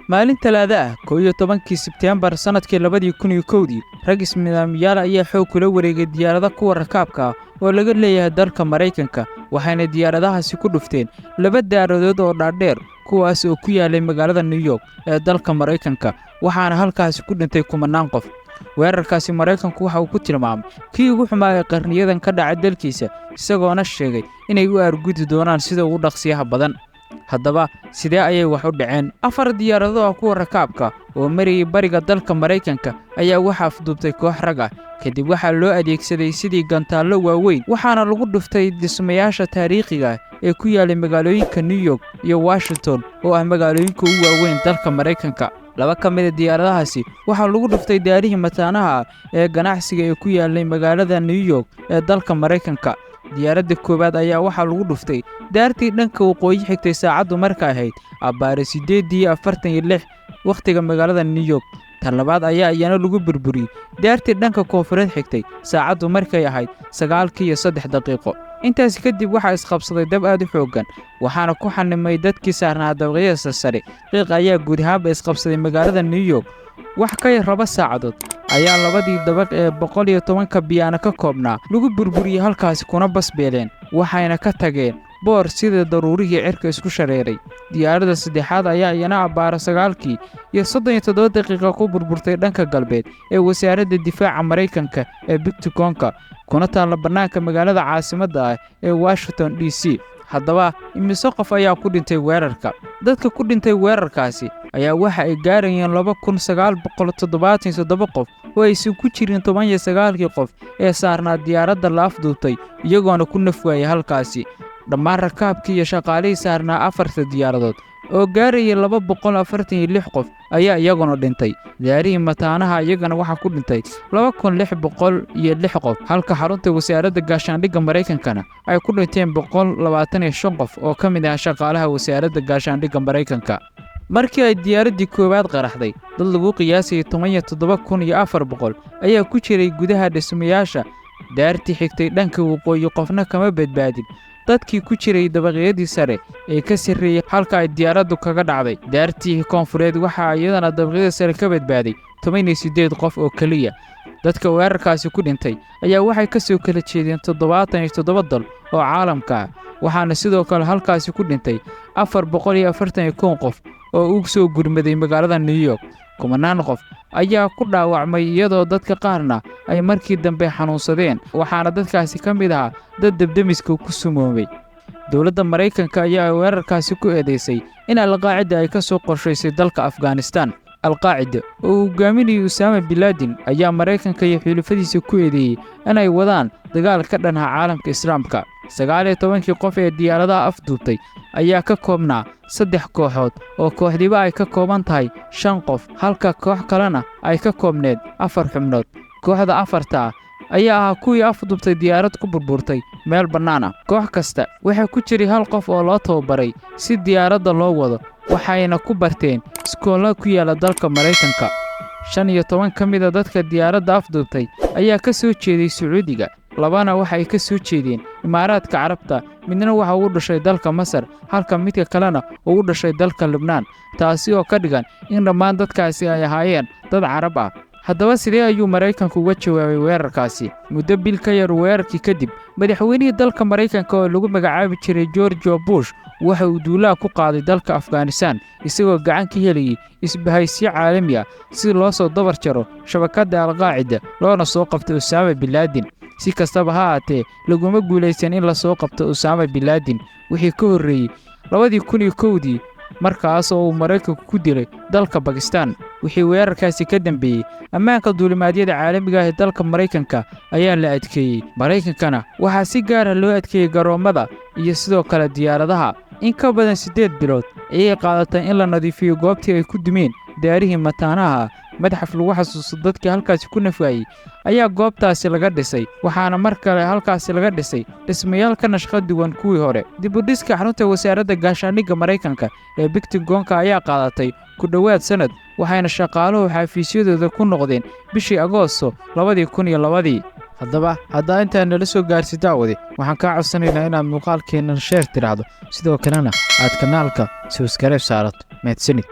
maalin talaada ah 11 Sebtembar sanadkii 2001 rag ismidaamyaal ayaa xoog kula wareegay diyaarada kuwa rakaabka oo laga leeyahay dalka Mareykanka waxayna diyaaradahaasi ku dhufteen laba diyaaradood oo dhaadheer kuwaas oo ku yaalay magaalada New York ee dalka Mareykanka waxaana halkaas ku dhintay kumanaan qof weerarkaasi Mareykanku waxa uu ku tilmaamay kii ugu xumaa qarniyadan ka dhacay dalkiisa isagoona sheegay inay u argudi doonaan sida ugu dhaqsiyaha badan haddaba sidee ayay wax u dhaceen afar diyaarado oo kuwa rakaabka oo mariyay bariga dalka Mareykanka ayaa waxa afduubtay koox rag ah kadib waxa loo adeegsaday sidii gantaallo waaweyn waxaana lagu dhuftay dhismayaasha taariikhiga ah ee ku yaalay magaalooyinka New York iyo Washington oo ah magaalooyinka ugu waaweyn dalka Mareykanka laba ka mid ah diyaaradahaasi waxa lagu dhuftay daarihii mataanaha ee ganacsiga ee ku yaalay magaalada New York ee dalka Mareykanka diyaaradda koobaad ayaa waxa lagu dhuftay daartii dhanka waqooyi xigtay saacadu markay ahayd abbaare 8:46 waqtiga magaalada New York tan labaad ayaa iyana lagu burburiyay daartii dhanka koonfureed xigtay saacadu markay ahayd 9:03 intaas kadib waxa isqabsaday dab aad u xoogan waxaana ku xanimay dadkii saarnaa dabaqyada sare qiiq ayaa guud ahaan isqabsaday magaalada New York wax ka yar 2 saacadood ayaa labadii dabaq ee 110 biyaana ka koobnaa lagu burburiyay halkaas kuna basbeeleen waxayna ka tageen boor sida daruurigii cirka isku shareeray diyaaradda saddexaad ayaa iyana abbaara 9:37 daqiiqo ku burburtay dhanka galbeed ee wasaaradda difaaca Mareykanka ee Pentagon-ka kuna taal banaanka magaalada caasimadda ah ee Washington DC haddaba imise qof ayaa ku dhintay weerarka dadka ku dhintay weerarkaasi ayaa waxa ay gaarayeen 2977 qof oo ay ku jireen 19 qof ee saarnaa diyaaradda la afduubtay iyagoona ku nafwaayay halkaasi dhammaan rakaabkii iyo shaqaalihii saarnaa afarta diyaaradood oo gaarayay 246 qof ayaa iyaguna dhintay diyaarihii mataanaha iyagana waxa ku dhintay 2606 qof halka xarunta wasaaradda gaashaandhigga Mareykankana ay ku dhinteen 125 qof oo ka mid ah shaqaalaha wasaaradda gaashaandhigga Mareykanka markii ay diyaaraddii koowaad qaraxday dad lagu qiyaasay 17400 ayaa ku jiray gudaha dhismayaasha daartii xigtay dhanka waqooyi qofna kama badbaadin dadkii ku jiray dabaqyadii sare ee ka sarreeyay halka ay diyaaraddu kaga dhacday daartii koonfureed waxa iyadana dabaqyada sare ka badbaaday 18 qof oo kaliya dadka weerarkaasi ku dhintay ayaa waxay ka soo kala jeedeen 77 dal oo caalamka ah waxaana sidoo kale halkaasi ku dhintay 441 qof oo ugu soo gurmaday magaalada New York kumanaan qof ayaa ku dhaawacmay iyadoo dadka qaarna ay markii dambe xanuunsadeen waxaana dadkaasi ka mid ah dad dabdamiska ku sumoomay dawladda Mareykanka ayaa weerarkaasi ku eedeysay in Al-Qaacida ay ka soo qorshaysay dalka Afghanistan Al-Qaacida oo hogaaminayay Osama bin Laden ayaa Mareykanka iyo xulafadiisa ku eedeeyay inay wadaan dagaal ka dhan ah caalamka Islaamka 19 qof ee diyaaradaha afduubtay ayaa ka koobnaa 3 kooxood oo kooxdiba ay ka kooban tahay 5 qof halka koox kalena ay ka koobneed 4 xubnood kooxda afarta ayaa kuwii afduubtay diyaarad ku burburtay meel bannaan ah koox kasta waxa ku jiray hal qof oo loo tababaray si diyaaradda loo wado waxayna ku barteen iskoolada ku yaala dalka Mareykanka 15 ka mid ah dadka diyaaradda afduubtay ayaa ka soo jeeday Sacuudiga labana waxa ay ka soo jeedeen Imaaraadka Carabta midna waxa uu dhashay dalka Masar halka midka kalena uu dhashay dalka Lebanon taasi oo ka dhigan in dhammaan dadkaasi ay ahaayeen dad Carab ah haddaba sidee ayuu Mareykanku uga jawaabay weerarkaasi muddo bil ka yar weerarkii kadib madaxweynihii dalka Mareykanka oo lagu magacaabi jiray George Bush waxa uu duulaa ku qaaday dalka Afghanistan isagoo gacan ka helay isbahaysiyo caalami ah si loo soo dabar jaro shabakadda Al-Qaacida loona soo qabto Osama bin Laden si kastaba ha ahaatee laguma guulaysan in la soo qabto Osama bin Laden wixii ka horreeyay 2001 markaas oo uu Mareykanku ku dilay dalka Pakistan wixii weerarkaasi ka dambeeyay ammaanka duulimaadyada caalamiga ah ee dalka Mareykanka ayaa la adkeeyay Mareykankana waxaa si gaar ah loo adkeeyay garoomada iyo sidoo kale diyaaradaha in ka badan 8 bilood ayay qaadatay in la nadiifiyo goobtii ay ku dumeen daarihii mataanaha madaxaf lagu xasuusto dadkii halkaas ku nafwaayay ayaa goobtaasi laga dhisay waxaana mar kale halkaas laga dhisay dhismayaal ka nashqad duwan kuwii hore dib u dhiska xarunta wasaaradda gaashaandhigga Mareykanka ee Pentagon-ka ayaa qaadatay ku dhawaad sanad waxayna shaqaaluhu xafiisyadooda ku noqdeen bishii Agoosto 2002 haddaba hadda inta nala soo gaarsiin daawade waxaan ka codsanaynaa inaad muuqaalkeena share tiraahdo sidoo kalena aad kanaalka subscribe saarato mahadsanid